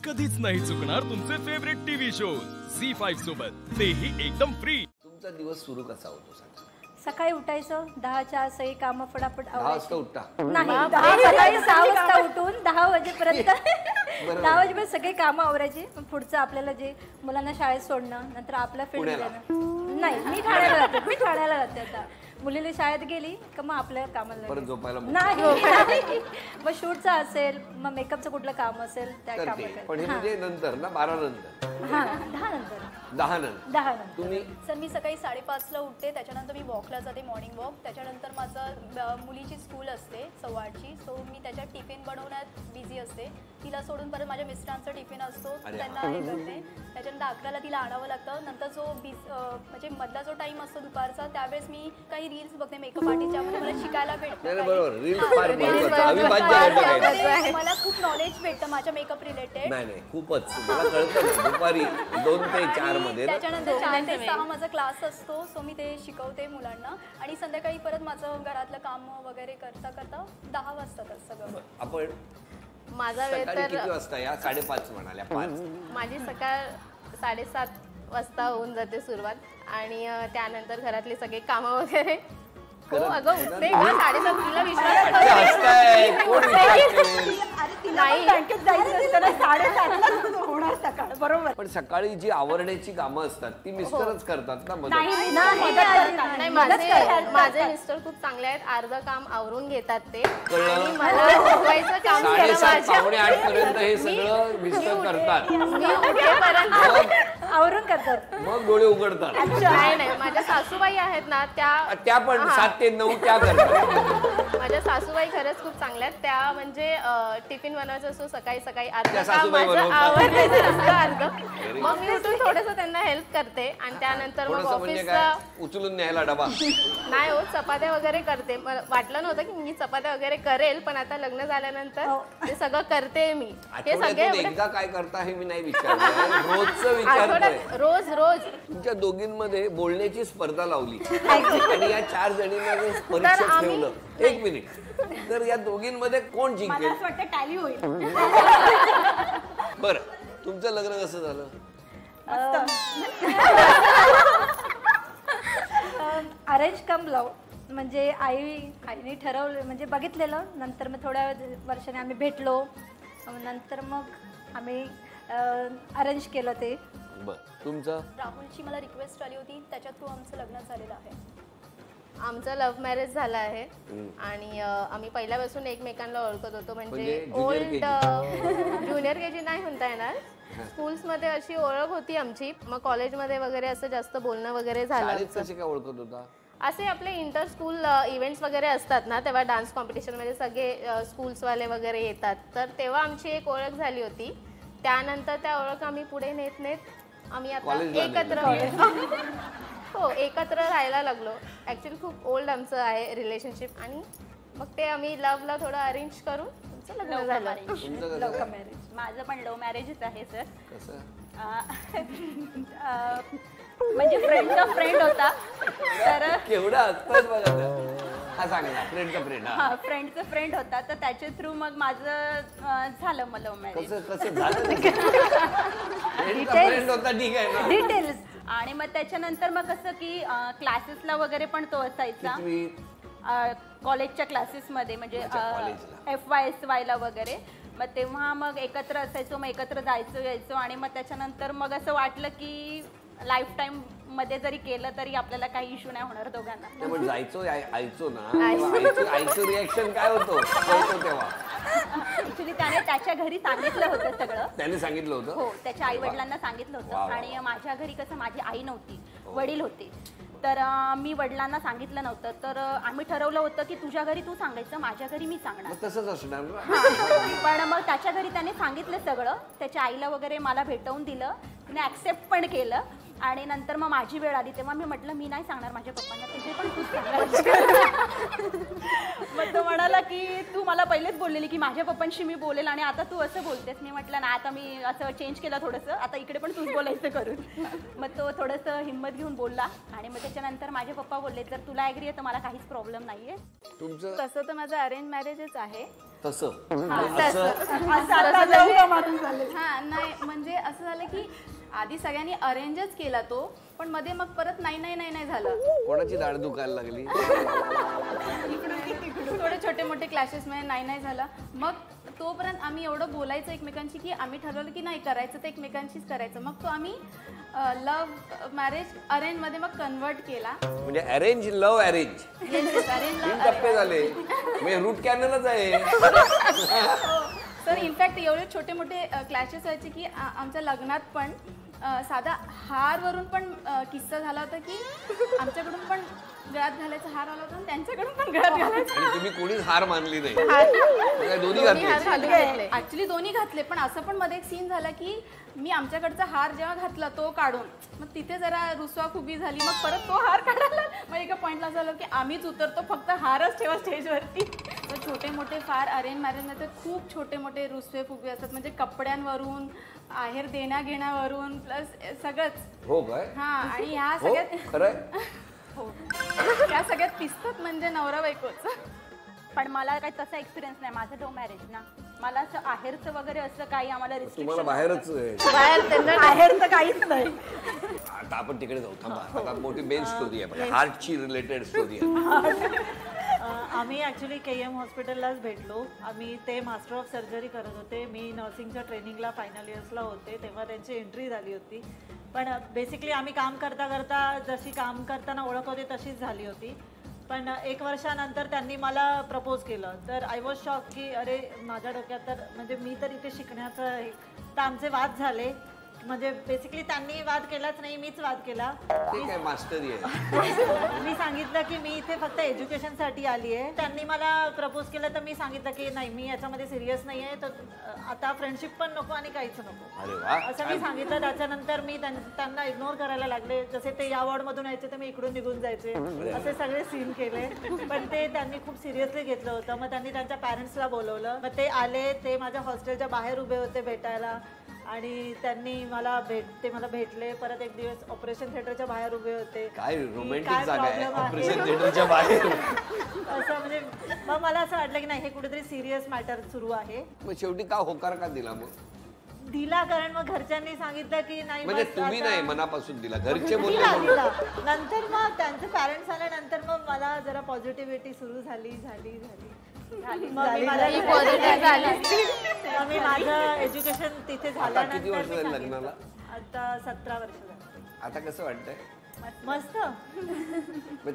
कधीच नाही चुकणार तुमचे फेवरेट टीव्ही शोज झी5 सोबत, तेही एकदम फ्री। तुमचा दिवस सुरू कसा होतो सांगा? सकाळी उठायचं 10च्या सही कामं फटाफट 10 वाजता उठता? नाही, सकाळी 6 वाजता उठून 10 वाजेपर्यंत 10 वाजेपर्यंत सगळे कामं आवरायची। पुढचं आपल्याला जे मुलांना शाळेत सोडणं, नंतर आपला फील्ड देणं। नाही, मी ठाण्याला राहते आता। मुलीला शाळेत गेली का मग आपल्या कामाला परत झोपायला नाही, मग शूटचं असेल, मग मेकअपचं कुठलं काम असेल त्या कामाला। पण हे म्हणजे नंतर ना 12 नंतर? हां, 10 नंतर। 10 नंतर तुम्ही? सर मी सकाळी 5:30ला उठते, त्याच्यानंतर मी वॉकला जाते, मॉर्निंग वॉक। त्याच्यानंतर माझं मुलीची स्कूल असते 8:15ची, सो मी त्याच्यात टिफिन बनवण्यात बिझी असते। तिला सोडून परत माझ्या मिस्टरांचा टिफिन असतो, त्यांना हे करते। त्याच्यानंतर 11ला तिला आणावं लागतं। नंतर जो म्हणजे मधला जो टाइम असतो दुपारचा, त्यावेळेस मी काही रील्स बघते मेकअप आर्टिस्ट, ज्यामध्ये मला शिकायला भेटतं। मला खूप नॉलेज भेटतं माझ्या मेकअप रिलेटेड। नाही खूपच मला कळतं दुपारी 2 ते 4 मध्ये। त्याच्यानंतर 4 ते 6 माझा क्लास असतो, सो मी ते शिकवते मुलांना। आणि संध्याकाळी परत माझं घरातलं काम वगैरे करता 10 वाजतातच सगळं। आपण माझा वेळ तर किती वाजता? या 5:30 म्हणाल्या 5? माझी सकाळ 7:30 वाजता होऊन जाते सुरुवात, आणि त्यानंतर घरातले सगळे कामं वगैरे। हो अगं उठते का 7:30? तुला विश्वास बरोबर। पण सकाळी जी आवरण्याची कामं असतात ती मिस्टरच करतात ना? नाही, माझे मिस्टर खूप चांगले आहेत, अर्ध काम आवरून घेतात ते, आणि मला झोपायचं काम 7:30-8 पर्यंत हे सगळं मिस्टर करतात, मी उठेपर्यंत आवरून करतात, मग डोळे उघडतात। नाही, माझ्या सासूबाई आहेत ना, त्या पण 7 ते 9 त्या करतात। माझ्या सासूबाई खरंच खूप चांगल्या आहेत। त्या म्हणजे टिफिन बनवायचं असो सकाळी अर्ध काम सासूबाई माझं आवडतं असतं अर्ध, मग मी उठून थोडंसं त्यांना हेल्प करते, आणि त्यानंतर मग ऑफिसला उचलून न्यायला डबा नाही हो, चपात्या वगैरे करते। वाटलं नव्हतं की मी चपात्या वगैरे करेल, पण आता लग्न झाल्यानंतर ते सगळं करते मी। हे सगळे एकदा काय करता हे मी नाही विचारलं, रोजचं विचारतोय। रोज तुमच्या दोघींमध्ये बोलण्याची स्पर्धा लावली आणि या 4 जणींना परीक्षा ठेवलं। 1 मिनिट, तर या दोघींमध्ये कोण जिंकेल? असं वाटतं टॅली होईल। बरं, तुमचं लग्न कसं झालं? अरेंज कम लव, म्हणजे आईने ठरवलं, म्हणजे बघितलेलं, नंतर मग थोड्या वर्षाने आम्ही भेटलो, नंतर मग आम्ही अरेंज केलं ते। तुमचं? राहुलची मला रिक्वेस्ट आली होती, त्याच्या थ्रू आमचं लग्न झालेलं आहे। आमचं लव्ह मॅरेज झालं आहे, आणि आम्ही पहिल्यापासून एकमेकांना ओळखत होतो, म्हणजे ओल्ड ज्युनियर केजी नाही म्हणता येणार, स्कूल्समध्ये अशी ओळख होती आमची। मग कॉलेजमध्ये वगैरे असं जास्त बोलणं वगैरे झालं। कसे काय ओळखत होता? असे आपले इंटर स्कूल इव्हेंट्स वगैरे असतात ना, तेव्हा डान्स कॉम्पिटिशनमध्ये सगळे स्कूल्सवाले वगैरे येतात, तर तेव्हा आमची एक ओळख झाली होती। त्यानंतर त्या ओळख आम्ही पुढे नेत आम्ही आता एकत्र एकत्र राहायला लागलो। ऍक्च्युली खूप ओल्ड आमचं आहे रिलेशनशिप, आणि मग ते आम्ही लव्हला थोडं अरेंज करून तुमचं लग्न झालं। Love marriage. माझं पण लव्ह मॅरेजच आहे सर। कसं? म्हणजे फ्रेंडचा फ्रेंड होता, तर केवढा असतात बघा। हा सांगा, फ्रेंडचा फ्रेंड? हा, फ्रेंडचा फ्रेंड होता, तर त्याच्या थ्रू मग माझं झालं मग लव्ह मॅरेज। कसं झालं? फ्रेंड होता, ठीक आहे ना, डिटेल्स। आणि मग त्याच्यानंतर मग कसं की क्लासेसला वगैरे पण तो असायचा, कॉलेजच्या क्लासेसमध्ये, म्हणजे FYSY ला वगैरे। मग तेव्हा मग एकत्र असायचो, मग एकत्र जायचो यायचो, आणि मग त्याच्यानंतर मग असं वाटलं की लाईफ टाइम मध्ये जरी केलं तरी आपल्याला काही इश्यू नाही होणार दोघांना। पण जायचो आयचो ना, आईचं रिॲक्शन काय होतं तेव्हा? ऍक्च्युली त्याने त्याच्या घरी सांगितलं होतं सगळं। त्याने सांगितलं होतं? हो, त्याच्या आई वडिलांना सांगितलं होतं। आणि माझ्या घरी कसं माझी आई नव्हती, वडील होते, तर मी वडिलांना सांगितलं नव्हतं, तर आम्ही ठरवलं होतं की तुझ्या घरी तू सांगायचं, माझ्या घरी मी सांगणार। तसंच असणार ना? पण मग त्याच्या घरी त्याने सांगितलं सगळं, त्याच्या आईला वगैरे मला भेटवून दिलं, तिने ऍक्सेप्ट पण केलं। आणि नंतर मग माझी वेळ आली तेव्हा मी म्हटलं मी नाही सांगणार माझ्या पप्पांना, तुझे पण तूच सांगणार। मग तो म्हणाला की तू मला पहिलेच बोललेली की माझ्या पप्पांशी मी बोलेल, आणि आता तू असं बोलतेस। मी म्हटलं ना, आता मी असं चेंज केलं थोडंसं, आता इकडे पण तूच बोलायचं करून। मग तो थोडंसं हिंमत घेऊन बोलला, आणि मग त्याच्यानंतर माझे पप्पा बोलले जर तुला ॲग्री आहे तर मला काहीच प्रॉब्लेम नाहीये। तुमचं? तसं तर माझं अरेंज मॅरेजच आहे, तसं हा नाही म्हणजे असं झालं की आधी सगळ्यांनी अरेंजच केला तो, पण मध्ये मग परत नाही झालं. कोणाची दाढ दुखायला लागली? थोडे छोटे मोठे क्लॅशेस मध्ये नाही झालं. मग तोपर्यंत आम्ही एवढं बोलायचं एकमेकांशी की आम्ही ठरवलं की नाही करायचं तर एकमेकांशीच करायचं. मग तो आम्ही लव्ह मॅरेज अरेंज मध्ये मग कन्वर्ट केला. म्हणजे अरेंज लव्ह अरेंज अरेंज 3 टप्पे झाले. म्हणजे रूट कॅनलच आहे. तर इनफॅक्ट एवढे छोटे मोठे क्लॅशेस व्हायचे की आमच्या लग्नात पण साधा हारवरून पण किस्सा झाला होता की आमच्याकडून पण गळ्यात घालायचा हार आला होता आणि त्यांच्याकडून पण गळ्यात घालायचा. आणि तुम्ही कोणीच हार मानली नाही, दोन्ही घातले. ऍक्च्युली दोन्ही घातले, पण असं पण मध्ये एक सीन झाला की मी आमच्याकडचा हार जेव्हा घातला तो काढून मग तिथे जरा रुसवाफुगी झाली. मग परत तो हार काढायला मग एका पॉईंटला झालं की आम्हीच उतरतो, फक्त हारच ठेवा स्टेजवरती. तर छोटे मोठे फार अरेंज मॅरेजमध्ये खूप छोटे मोठे रुसवे फुगवे असतात. म्हणजे कपड्यांवरून आहेर देण्या घेण्यावरून प्लस सगळंच. हो काय? हा आणि ह्या सगळ्यात खरंय हो ह्या सगळ्यात पिसतात म्हणजे नवरा बायकोच. पण मला काही तसा एक्सपिरियन्स नाही. माझं लव्ह मॅरेज ना, मला असं आहेरचं वगैरे असं काही आम्हाला तुम्हाला बाहेरच आहेरचं काहीच नाही. आता आपण तिकडे जाऊ. थांबा, आता मोठी मेन स्टोरी आहे, हार्टची रिलेटेड स्टोरी आहे. आम्ही ॲक्च्युली KM हॉस्पिटललाच भेटलो. आम्ही ते मास्टर ऑफ सर्जरी करत होते. मी नर्सिंगच्या ट्रेनिंगला फायनल इयर्सला होते, तेव्हा त्यांची एंट्री झाली होती. पण बेसिकली आम्ही काम करता करता जशी काम करताना ओळख होते तशीच झाली होती. पण 1 वर्षानंतर त्यांनी मला प्रपोज केलं. तर आय वॉज शॉक की अरे माझ्या डोक्यात तर म्हणजे मी तर इथे शिकण्याचं आहे. तर आमचे वाद झाले. म्हणजे बेसिकली त्यांनी वाद केलाच नाही, मीच वाद केला. ठीक आहे, मास्टरी आहे. मी सांगितलं की मी इथे फक्त एज्युकेशनसाठी आली आहे. त्यांनी मला प्रपोज केलं तर मी सांगितलं की नाही, मी याच्यामध्ये सिरियस नाही आहे, तर आता फ्रेंडशिप पण नको आणि काहीच नको. अरे वा, असं मी सांगितलं. त्याच्यानंतर मी त्यांना इग्नोर करायला लागले. जसे ते या वॉर्डमधून यायचे तर मी इकडून निघून जायचे. असे सगळे सीन केले. पण ते त्यांनी खूप सिरियसली घेतलं होतं. मग त्यांनी त्यांच्या पॅरेंट्सला बोलवलं. मग ते आले. ते माझ्या हॉस्टेलच्या बाहेर उभे होते भेटायला आणि त्यांनी मला भेटले. परत एक दिवस ऑपरेशन थिएटरच्या बाहेर उभे होते. काय रोमॅन्टिक जागा आहे ऑपरेशन थिएटरच्या बाहेर. असं म्हणजे मग मला असं वाटलं की नाही, हे कुठेतरी सिरियस मॅटर सुरू आहे. मग शेवटी का होकार का दिला? मग दिला कारण मग घरच्यांनी सांगितलं की नाही. म्हणजे तुम्ही नाही, मनापासून दिला, घरचे बोलले. दिला. नंतर मग त्यांचे पॅरेंट्स आल्यानंतर मग मला जरा पॉझिटिव्हिटी सुरू झाली. मग मी माझं एज्युकेशन तिथे झालं. किती वर्ष झाली लग्नाला? आता 17 वर्ष झाली. आता कसं वाटतंय? मस्त.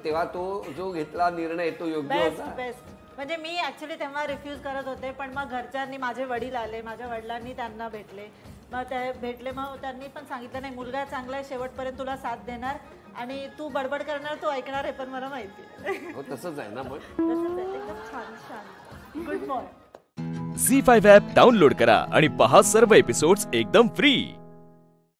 तेव्हा तो जो घेतला निर्णय तो योग्य होता. बेस्ट. म्हणजे मी ऍक्च्युली तेव्हा रिफ्यूज करत होते, पण मग घरच्यांनी, माझे वडील आले, माझ्या वडिलांनी त्यांना भेटले. मग ते भेटले. मग त्यांनी पण सांगितलं नाही, मुलगा चांगला आहे, शेवटपर्यंत तुला साथ देणार आणि तू बडबड करणार, तू ऐकणार, हे पण मला माहिती आहे. हो तसंच आहे ना. मग तसंच आहे. एकदम छान. Good boy. झी5 ॲप डाउनलोड करा आणि पहा सर्व एपिसोड्स एकदम फ्री.